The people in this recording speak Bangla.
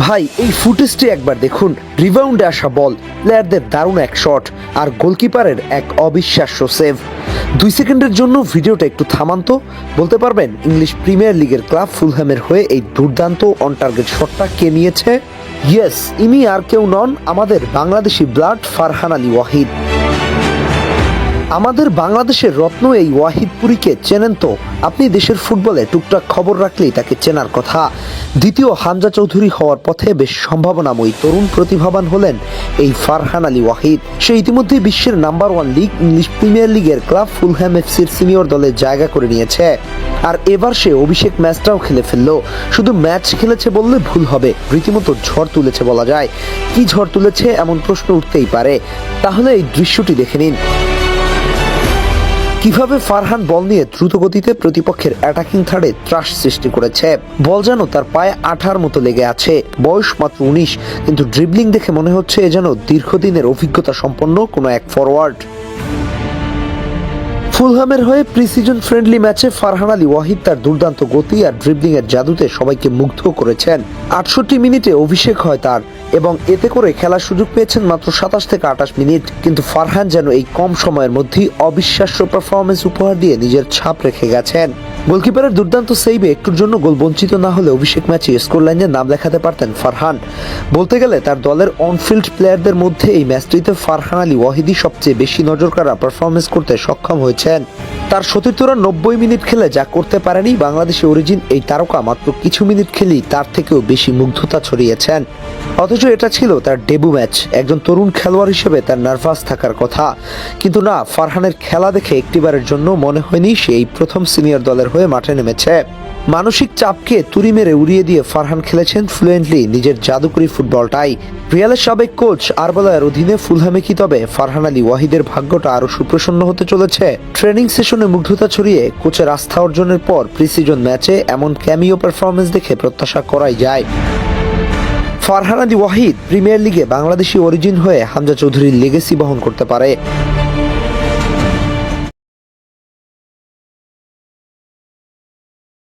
ভাই এই ফুটেজটি একবার দেখুন। রিবাউন্ডে আসা বল, প্লেয়ারদের দারুণ এক শট আর গোলকিপারের এক অবিশ্বাস্য সেভ। 2 সেকেন্ডের জন্য ভিডিওটা একটু থামান তো। বলতে পারবেন ইংলিশ প্রিমিয়ার লিগের ক্লাব ফুলহ্যামের হয়ে এই দুর্দান্ত অন টার্গেট শটটা কে নিয়েছে? ইয়েস, ইনি আর কেউ নন, আমাদের বাংলাদেশি ব্লাড ফারহান আলী ওয়াহিদ। আমাদের বাংলাদেশের রত্ন এই ওয়াহিদপুরীকে চেনেন তো? আপনি দেশের ফুটবলে টুকটাক খবর রাখলেই তাকে চেনার কথা। দ্বিতীয় হামজা চৌধুরী হওয়ার পথে বেশ সম্ভাবনাময়ী তরুণ প্রতিভাবান হলেন এই ফারহান আলী ওয়াহিদ। সে ইতিমধ্যেই বিশ্বের নাম্বার 1 লিগ ইংলিশ প্রিমিয়ার লিগের ক্লাব ফুলহ্যাম এফসির সিনিয়র দলে জায়গা করে নিয়েছে। আর এবার সে অভিষেক ম্যাচটাও খেলে ফেললো। শুধু ম্যাচ খেলেছে বললে ভুল হবে, রীতিমতো ঝড় তুলেছে বলা যায়। কি ঝড় তুলেছে এমন প্রশ্ন উঠতেই পারে। তাহলে এই দৃশ্যটি দেখে নিন। কিভাবে ফারহান বল নিয়ে দ্রুত গতিতে প্রতিপক্ষের অ্যাটাকিং থার্ডে ত্রাস সৃষ্টি করেছে। বল যেন তার পায়ে আঠার মতো লেগে আছে। বয়স মাত্র 19, কিন্তু ড্রিবলিং দেখে মনে হচ্ছে এ যেন দীর্ঘদিনের অভিজ্ঞতা সম্পন্ন কোনো এক ফরওয়ার্ড। ফুলহ্যামের হয়ে প্রি-সিজন ফ্রেন্ডলি ম্যাচে ফারহান আলী ওয়াহিদ তার দুর্দান্ত গতি আর ড্রিবলিং এর জাদুতে সবাইকে মুগ্ধ করেছেন। 68 মিনিটে অভিষেক হয় তার এবং এতে করে খেলার সুযোগ পেয়েছেন মাত্র 27 থেকে 28 মিনিট। কিন্তু ফারহান যেন এই কম সময়ের মধ্যেই অবিশ্বাস্য পারফরমেন্স উপহার দিয়ে নিজের ছাপ রেখে গেছেন। গোলকিপারের দুর্দান্ত সেভে একটুর জন্য গোল বঞ্চিত না হলে অভিষেক ম্যাচে স্কোর লাইনে নাম লেখাতে পারতেন ফারহান। বলতে গেলে তার দলের অনফিল্ড প্লেয়ারদের মধ্যে এই ম্যাচটিতে ফারহান আলী ওয়াহিদই সবচেয়ে বেশি নজর কাড়া পারফরমেন্স করতে সক্ষম হয়েছেন। তার সতীর্থরা 90 মিনিট খেলে যা করতে পারেনি বাংলাদেশি অরিজিন এই তারকা মাত্র কিছু মিনিট খেলেই তার থেকেও বেশি মুগ্ধতা ছড়িয়েছেন। অথচ এটা ছিল তার ডেবু ম্যাচ। একজন তরুণ খেলোয়াড় হিসেবে তার নার্ভাস থাকার কথা, কিন্তু না, ফারহানের খেলা দেখে একটিবারের জন্য মনে হয়নি সে এই প্রথম সিনিয়র দলের হয়ে মাঠে নেমেছে। মানসিক চাপকে তুড়ি মেরে উড়িয়ে দিয়ে ফারহান খেলেছেন ফ্লুয়েন্টলি নিজের জাদুকরি ফুটবলটাই। রিয়ালের সাবেক কোচ আরবালার অধীনে ফুলহ্যামে কি তবে ফারহান আলী ওয়াহিদের ভাগ্যটা আরো সুপ্রসন্ন হতে চলেছে? ট্রেনিং সেশনে মুগ্ধতা ছড়িয়ে কোচের আস্থা অর্জনের পর প্রি-সিজন ম্যাচে এমন ক্যামিও পারফরমেন্স দেখে প্রত্যাশা করাই যায়। ফারহান আলী ওয়াহিদ প্রিমিয়ার লিগে বাংলাদেশি অরিজিন হয়ে হামজা চৌধুরীর লেগেসি বহন করতে পারে।